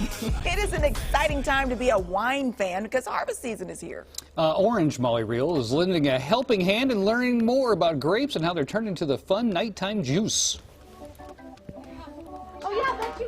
It is an exciting time to be a wine fan because harvest season is here. Orange Molly Riehl is lending a helping hand and learning more about grapes and how they're turned into the fun nighttime juice. Oh yeah, that's you.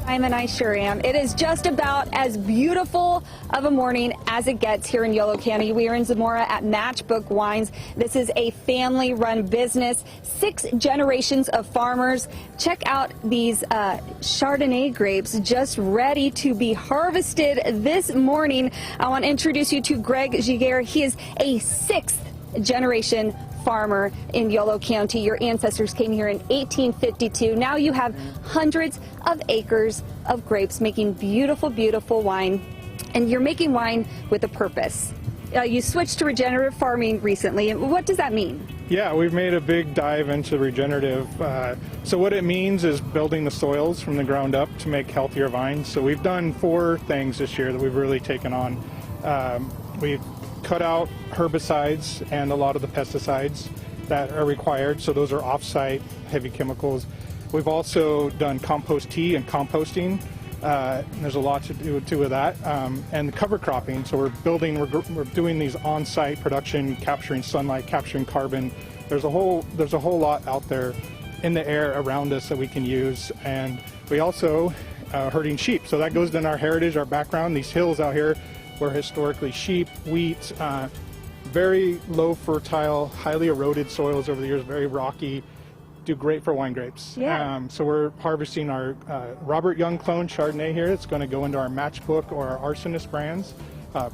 And I sure am. It is just about as beautiful of a morning as it gets here in Yolo County. We are in Zamora at Matchbox Wines. This is a family-run business, 6 generations of farmers. Check out these Chardonnay grapes just ready to be harvested this morning. I want to introduce you to Greg Giguere. He is a 6th generation farmer in Yolo County. Your ancestors came here in 1852. Now you have hundreds of acres of grapes making beautiful, beautiful wine. And you're making wine with a purpose. You switched to regenerative farming recently. What does that mean? Yeah, we've made a big dive into regenerative. So what it means is building the soils from the ground up to make healthier vines. So we've done 4 things this year that we've really taken on. We've cut out herbicides and a lot of the pesticides that are required, so those are off-site heavy chemicals. We've also done compost tea and composting. There's a lot to do with that, and cover cropping. So we're doing these on-site production, capturing sunlight, capturing carbon. There's a whole lot out there in the air around us that we can use, and we also herding sheep. So that goes in our heritage, our background. These hills out here were historically sheep, wheat, very low fertile, highly eroded soils over the years, very rocky, do great for wine grapes. Yeah. So we're harvesting our Robert Young clone Chardonnay here. It's going to go into our Matchbox or our Arsonist brands.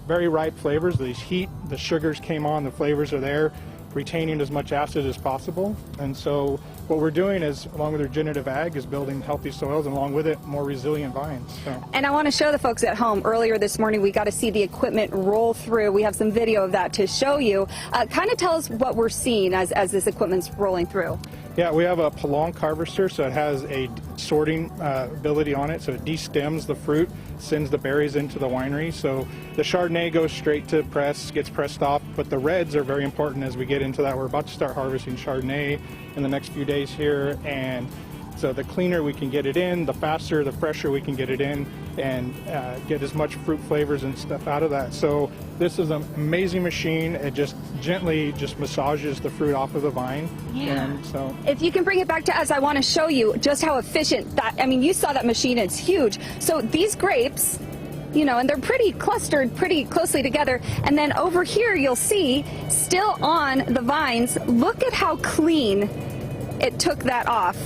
Very ripe flavors. These heat, the sugars came on, the flavors are there, retaining as much acid as possible. And so what we're doing is, along with regenerative ag, is building healthy soils, and along with it, more resilient vines. So. And I want to show the folks at home, earlier this morning we got to see the equipment roll through. We have some video of that to show you. Kind of tell us what we're seeing as this equipment's rolling through. Yeah, we have a Pelonc harvester, so it has a sorting ability on it, so it destems the fruit, sends the berries into the winery. So the Chardonnay goes straight to press, gets pressed off, but the reds are very important as we get into that. We're about to start harvesting Chardonnay in the next few days here, and so the cleaner we can get it in, the faster, the fresher we can get it in, and get as much fruit flavors and stuff out of that. So this is an amazing machine. It just gently massages the fruit off of the vine. Yeah. And so if you can bring it back to us, I want to show you just how efficient that, I mean, you saw that machine, it's huge. So these grapes, you know, and they're pretty clustered pretty closely together. And then over here, you'll see still on the vines, look at how clean it took that off.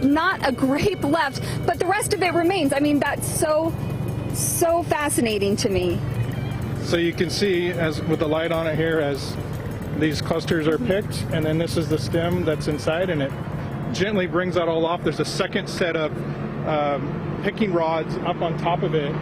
Not a grape left, but the rest of it remains. I mean, that's so fascinating to me. So you can see, as with the light on it here, as these clusters are picked, and then this is the stem that's inside, and it gently brings that all off. There's a second set of picking rods up on top of it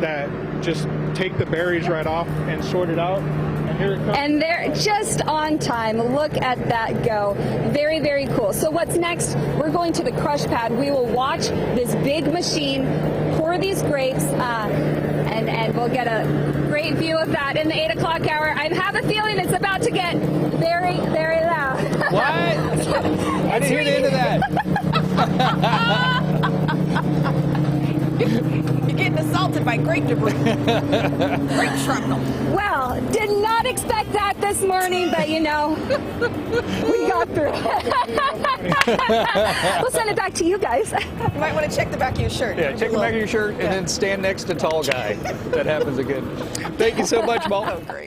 that just take the berries right off and sort it out. And here it comes. And they're just on time. Look at that go. Very, very cool. So what's next? We're going to the crush pad. We will watch this big machine pour these grapes, and we'll get a great view of that in the 8 o'clock hour. I have a feeling it's about to get very, very loud. What? I didn't hear the end of that. You're getting assaulted by grape debris. Grape shrapnel. Well, did not expect that this morning, but you know, we got through it. We'll send it back to you guys. You might want to check the back of your shirt. Yeah, check the back of your shirt and then stand next to tall guy. That happens again. Thank you so much, Mo. Oh, great.